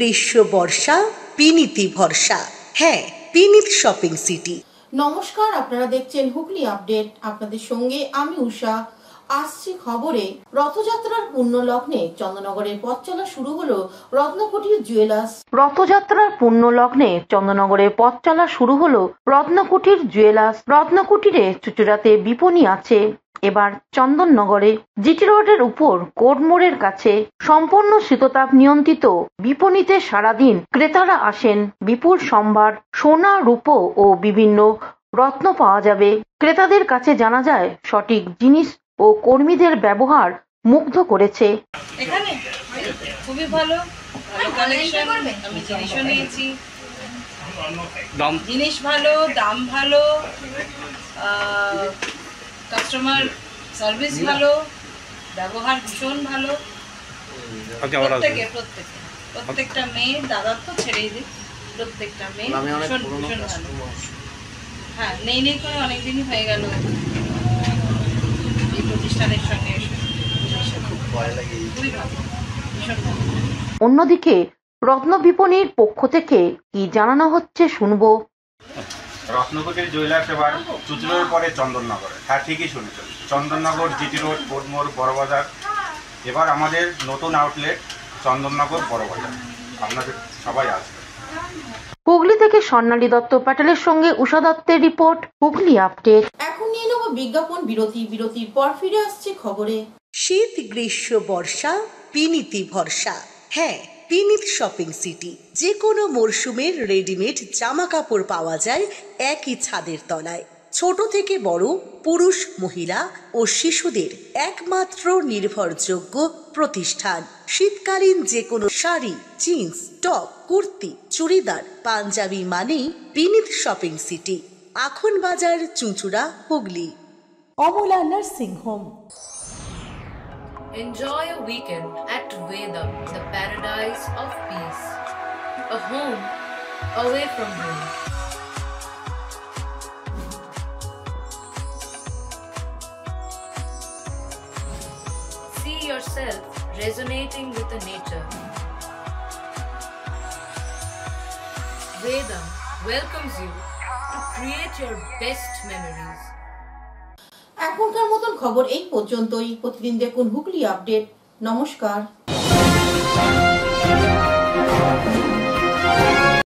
গ্রীষ্ম বর্ষা পিনিতি ভরসা। হ্যাঁ, পিনিত শপিং সিটি। নমস্কার, আপনারা দেখছেন হুগলি আপডেট। আপনাদের সঙ্গে আমি উষা। আসছি খবরে। রথযাত্রার পূর্ণ লগ্নে চন্দননগরের পথ চলা শুরু হলো রত্নকুটির জুয়েলার্স। রথযাত্রার পূর্ণ লগ্নে চন্দননগরের পথ চলা শুরু হলো রত্নকুটির জুয়েলার্স। রত্নকুটিরে চুচুড়াতে বিপণী আছে। এবার চন্দননগরে জিটি রোডের উপর কোর্ট মোড়ের কাছে সম্পূর্ণ শীততাপ নিয়ন্ত্রিত বিপণীতে সারাদিন ক্রেতারা আসেন। বিপুল সম্ভার সোনা, রূপো ও বিভিন্ন রত্ন পাওয়া যাবে। ক্রেতাদের কাছে জানা যায় সঠিক জিনিস ও কর্মীদের ব্যবহার মুগ্ধ করেছে। এখানে খুবই ভালো কালেকশন, আমি জিনিসও নিয়েছি। জিনিস ভালো, দাম ভালো, কাস্টমার সার্ভিস ভালো, ব্যবহার ভীষণ ভালো। প্রত্যেকটা মেয়ে, দাদার তো ছেড়েই দিই, প্রত্যেকটা মেয়ে ভীষণ ভীষণ ভালো। হ্যাঁ, নেই করে অনেকদিনই হয়ে গেল এই প্রতিষ্ঠানের সঙ্গে। অন্যদিকে রত্ন বিপণীর পক্ষ থেকে কি জানানো হচ্ছে শুনবো। রত্নকুটির জুয়েলার্স এবার চুচুড়ার পরে চন্দননগরে। হ্যাঁ, ঠিকই শুনেছেন, চন্দননগর, জিটি রোড, কোটমোড়, বড়বাজার। এবার আমাদের নতুন আউটলেট চন্দননগর বড়বাজার। আপনাদের সবাই আসবে। হুগলি থেকে স্বর্ণালী দত্ত প্যাটেলের সঙ্গে উষা দত্তের রিপোর্ট, হুগলি আপডেট। এখন নিয়ে নেব বিজ্ঞাপন বিরতি। বিরতির পর ফিরে আসছে খবরে। শীত গ্রীষ্ম বর্ষা পিনিতি ভরসা। হ্যাঁ, পিনিত শপিং সিটি। যে কোনো মরশুমের রেডিমেড জামা কাপড় পাওয়া যায় একই ছাদের তলায়। ছোট থেকে বড়, পুরুষ, মহিলা ও শিশুদের একমাত্র নির্ভরযোগ্য প্রতিষ্ঠান। শীতকালীন যে কোনো শাড়ি, জিন্স, টপ, কুর্তি, চুড়িদার, পাঞ্জাবি মানেই পিনিত শপিং সিটি। আখন বাজার, চুঁচুড়া, Hooghly. Amala nursing home. Enjoy a weekend at Vedam, the paradise of peace. A home away from home. See yourself resonating with the nature. Vedam welcomes you to create your best memories. এখনকার মতন খবর এই পর্যন্তই। প্রতিদিন দেখুন Hooghly update. নমস্কার।